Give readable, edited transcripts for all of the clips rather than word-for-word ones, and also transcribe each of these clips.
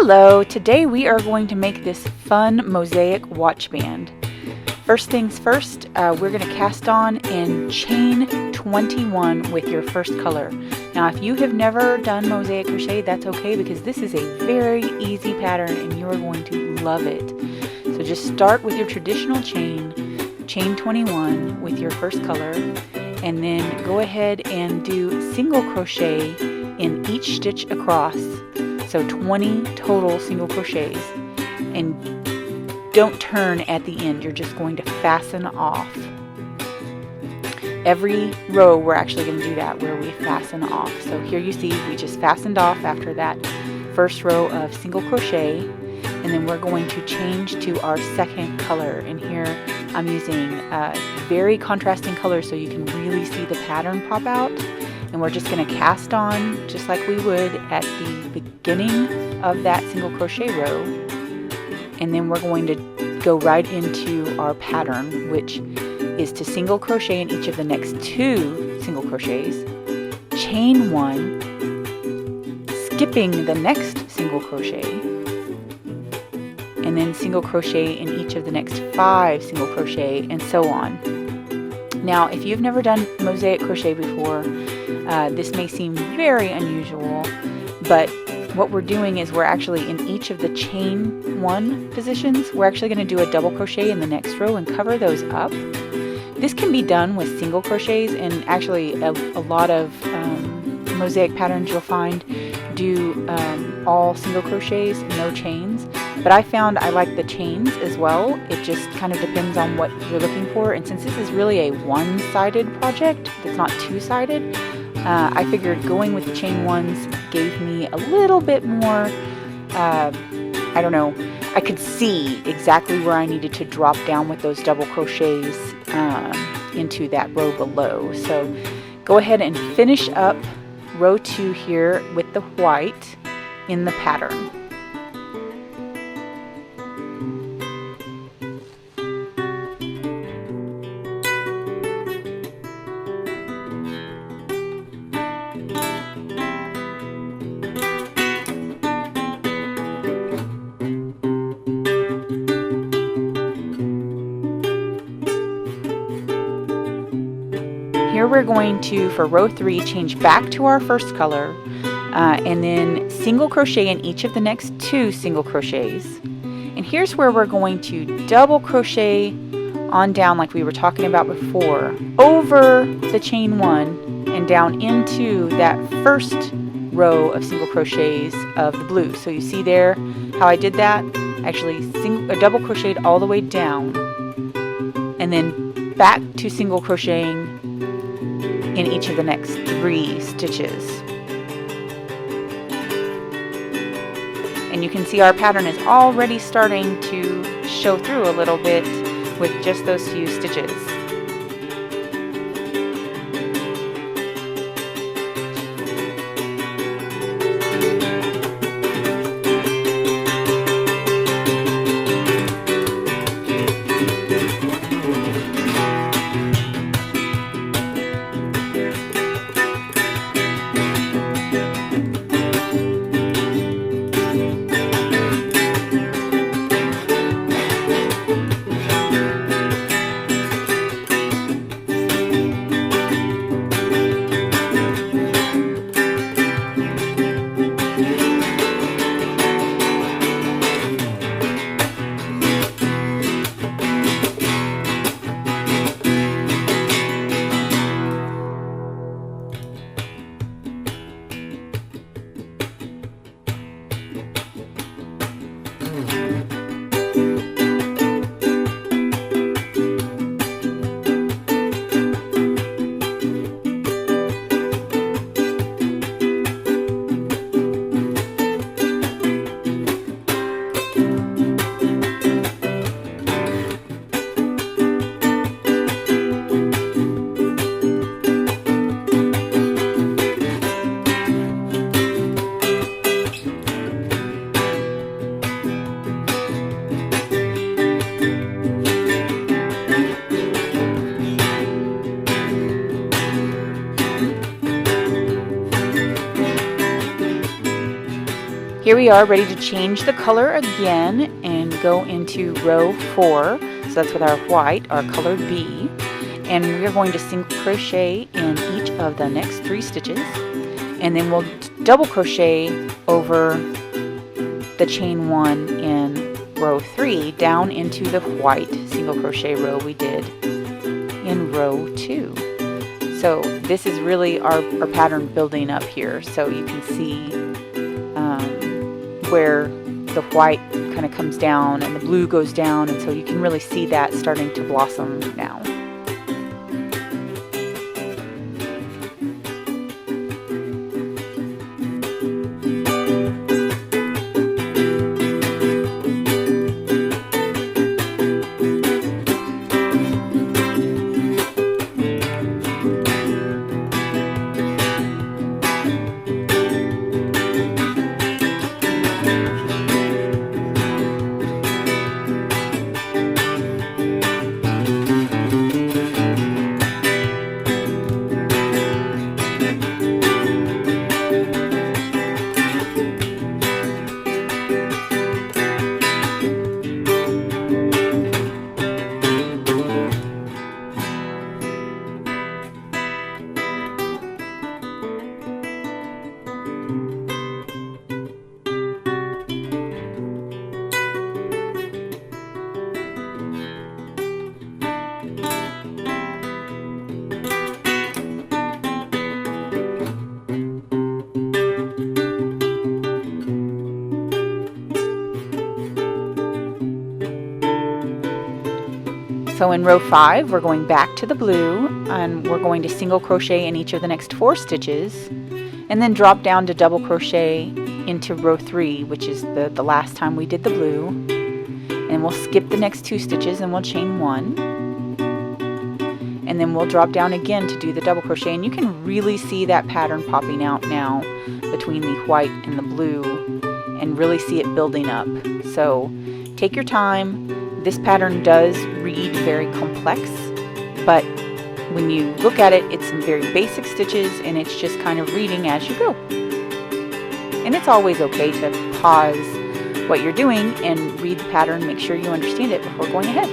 Hello, today we are going to make this fun mosaic watch band. First things first, we're going to cast on and chain 21 with your first color. Now if you have never done mosaic crochet, that's okay because this is a very easy pattern and you are going to love it. So just start with your traditional chain 21 with your first color, and then go ahead and do single crochet in each stitch across. So 20 total single crochets, and don't turn at the end, you're just going to fasten off. Every row we're actually going to do that where we fasten off. So here you see we just fastened off after that first row of single crochet, and then we're going to change to our second color, and here I'm using very contrasting colors so you can really see the pattern pop out. And we're just going to cast on just like we would at the beginning of that single crochet row, and then we're going to go right into our pattern, which is to single crochet in each of the next 2 single crochets, chain 1, skipping the next single crochet, and then single crochet in each of the next 5 single crochet, and so on. Now if you've never done mosaic crochet before, this may seem very unusual, but what we're doing is we're actually in each of the chain 1 positions, we're actually going to do a double crochet in the next row and cover those up. This can be done with single crochets, and actually a lot of mosaic patterns you'll find do all single crochets, no chains. But I found I like the chains as well. It just kind of depends on what you're looking for, and since this is really a one-sided project, it's not two-sided, I figured going with the chain ones gave me a little bit more, I don't know, I could see exactly where I needed to drop down with those double crochets into that row below. So go ahead and finish up row 2 here with the white in the pattern. Here we're going to, for row 3, change back to our first color, and then single crochet in each of the next 2 single crochets. And here's where we're going to double crochet on down like we were talking about before, over the chain 1 and down into that first row of single crochets of the blue. So you see there how I did that? Actually double crocheted all the way down, and then back to single crocheting in each of the next 3 stitches. And you can see our pattern is already starting to show through a little bit with just those few stitches. Here we are ready to change the color again and go into row 4. So that's with our white, our color B. And we're going to single crochet in each of the next 3 stitches. And then we'll double crochet over the chain 1 in row 3 down into the white single crochet row we did in row 2. So this is really our pattern building up here. So you can see where the white kind of comes down and the blue goes down, and so you can really see that starting to blossom now. So in row 5, we're going back to the blue, and we're going to single crochet in each of the next 4 stitches, and then drop down to double crochet into row 3, which is the last time we did the blue. And we'll skip the next 2 stitches and we'll chain 1. And then we'll drop down again to do the double crochet, and you can really see that pattern popping out now between the white and the blue, and really see it building up. So take your time. This pattern does read very complex, but when you look at it, it's some very basic stitches, and it's just kind of reading as you go. And it's always okay to pause what you're doing and read the pattern, make sure you understand it before going ahead.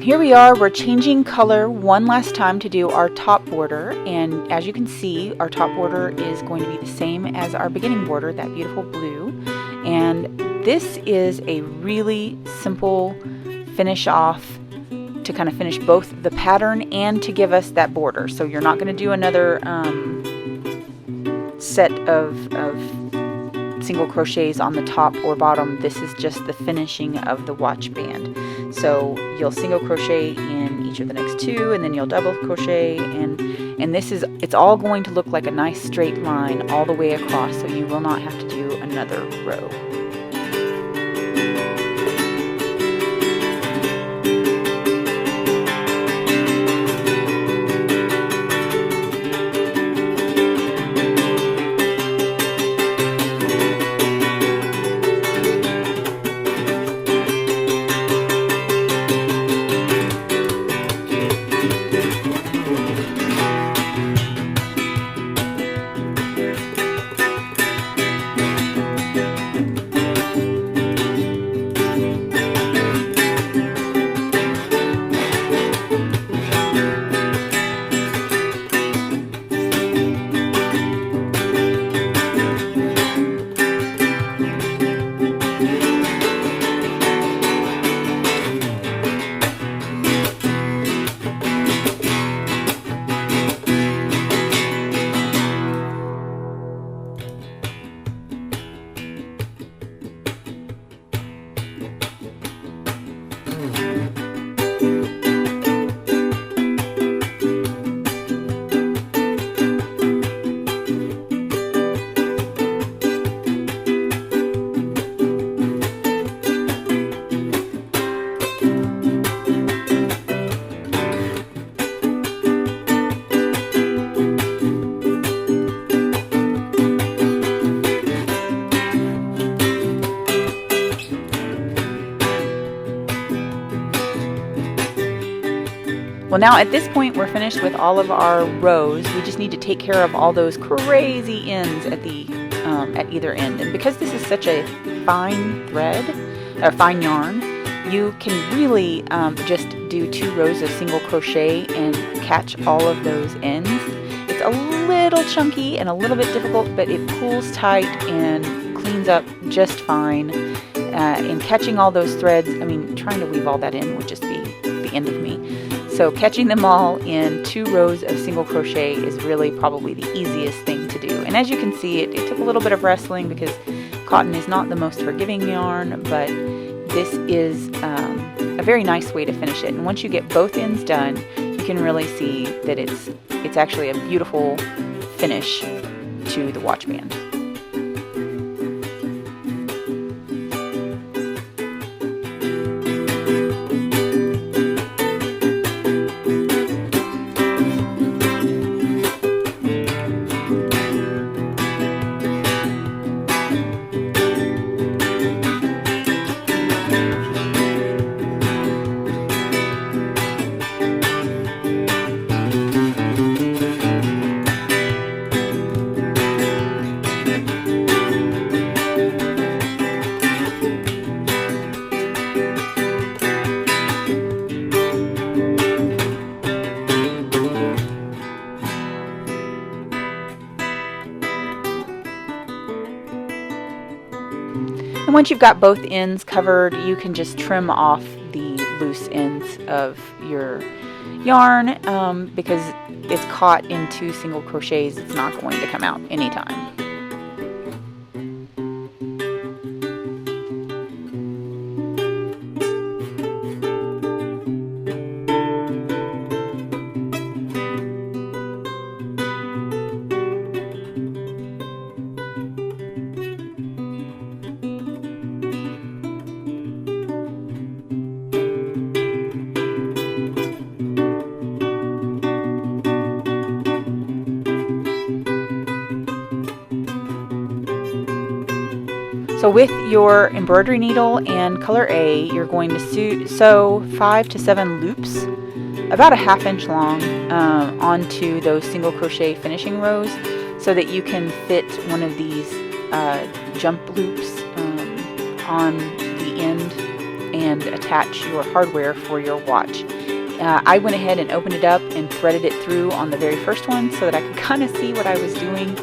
Here we are, we're changing color one last time to do our top border, and as you can see, our top border is going to be the same as our beginning border, that beautiful blue. And this is a really simple finish off to kind of finish both the pattern and to give us that border. So you're not going to do another set of single crochets on the top or bottom. This is just the finishing of the watch band. So you'll single crochet in each of the next two, and then you'll double crochet, and this is, it's all going to look like a nice straight line all the way across, so you will not have to do another row. Well, now at this point we're finished with all of our rows. We just need to take care of all those crazy ends at the at either end. And because this is such a fine thread, or fine yarn, you can really just do 2 rows of single crochet and catch all of those ends. It's a little chunky and a little bit difficult, but it pulls tight and cleans up just fine. And catching all those threads, I mean, trying to weave all that in would just be the end of me. So catching them all in 2 rows of single crochet is really probably the easiest thing to do. And as you can see, it took a little bit of wrestling because cotton is not the most forgiving yarn, but this is a very nice way to finish it. And once you get both ends done, you can really see that it's actually a beautiful finish to the watch band. And once you've got both ends covered, you can just trim off the loose ends of your yarn because it's caught in 2 single crochets. It's not going to come out anytime. So with your embroidery needle and color A, you're going to sew 5 to 7 loops, about a 1/2 inch long, onto those single crochet finishing rows so that you can fit one of these jump loops on the end and attach your hardware for your watch. I went ahead and opened it up and threaded it through on the very first one so that I could kind of see what I was doing.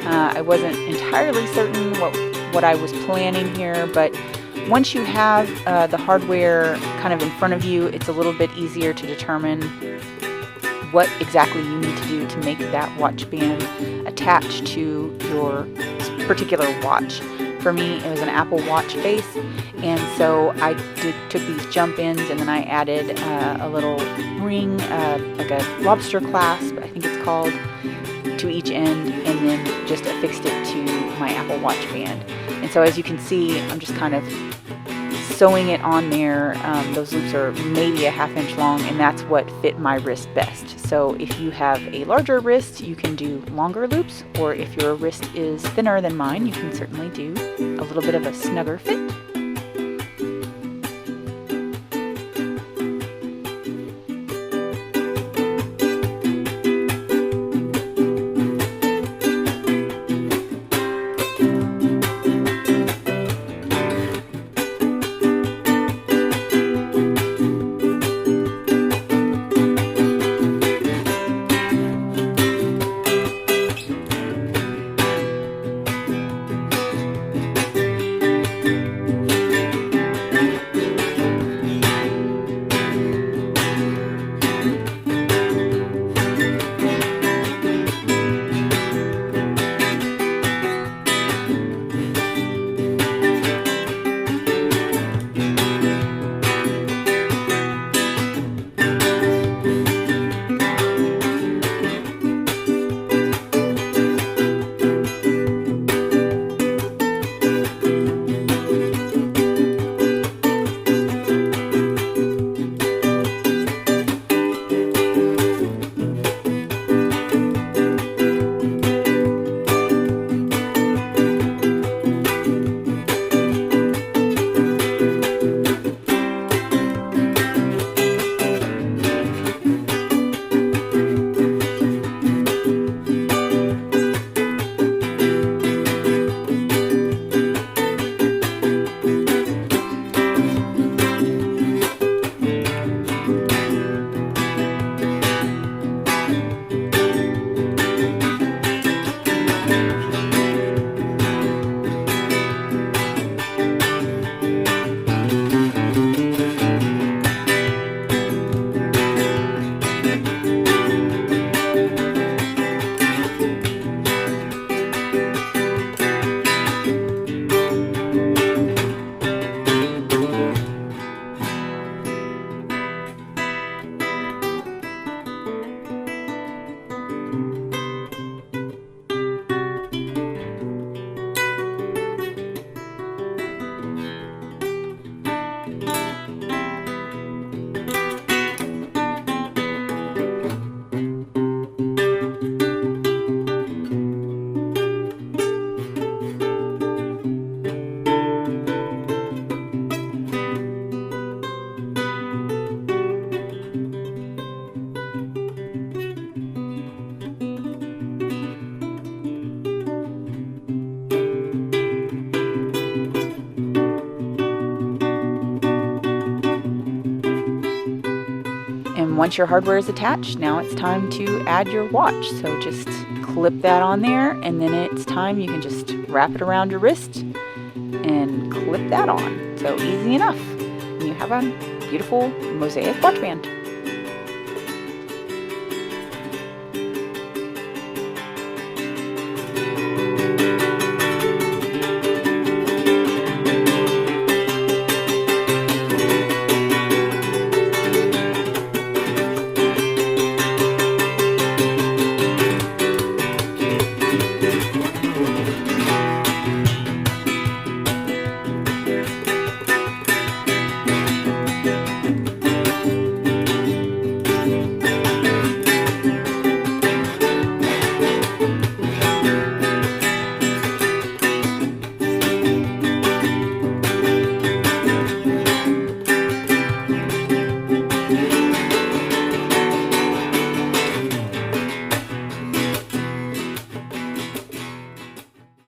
I wasn't entirely certain what I was planning here, but once you have the hardware kind of in front of you, it's a little bit easier to determine what exactly you need to do to make that watch band attach to your particular watch. For me, it was an Apple Watch face, and so I took these jump ends and then I added a little ring, like a lobster clasp, I think it's called, to each end, and then just affixed it to my Apple Watch band. And so as you can see, I'm just kind of sewing it on there. Those loops are maybe a 1/2 inch long, and that's what fit my wrist best. So if you have a larger wrist, you can do longer loops, or if your wrist is thinner than mine, you can certainly do a little bit of a snugger fit. Once your hardware is attached, now it's time to add your watch. So just clip that on there, and then it's time, you can just wrap it around your wrist and clip that on. So easy enough. And you have a beautiful Mosaic watch band.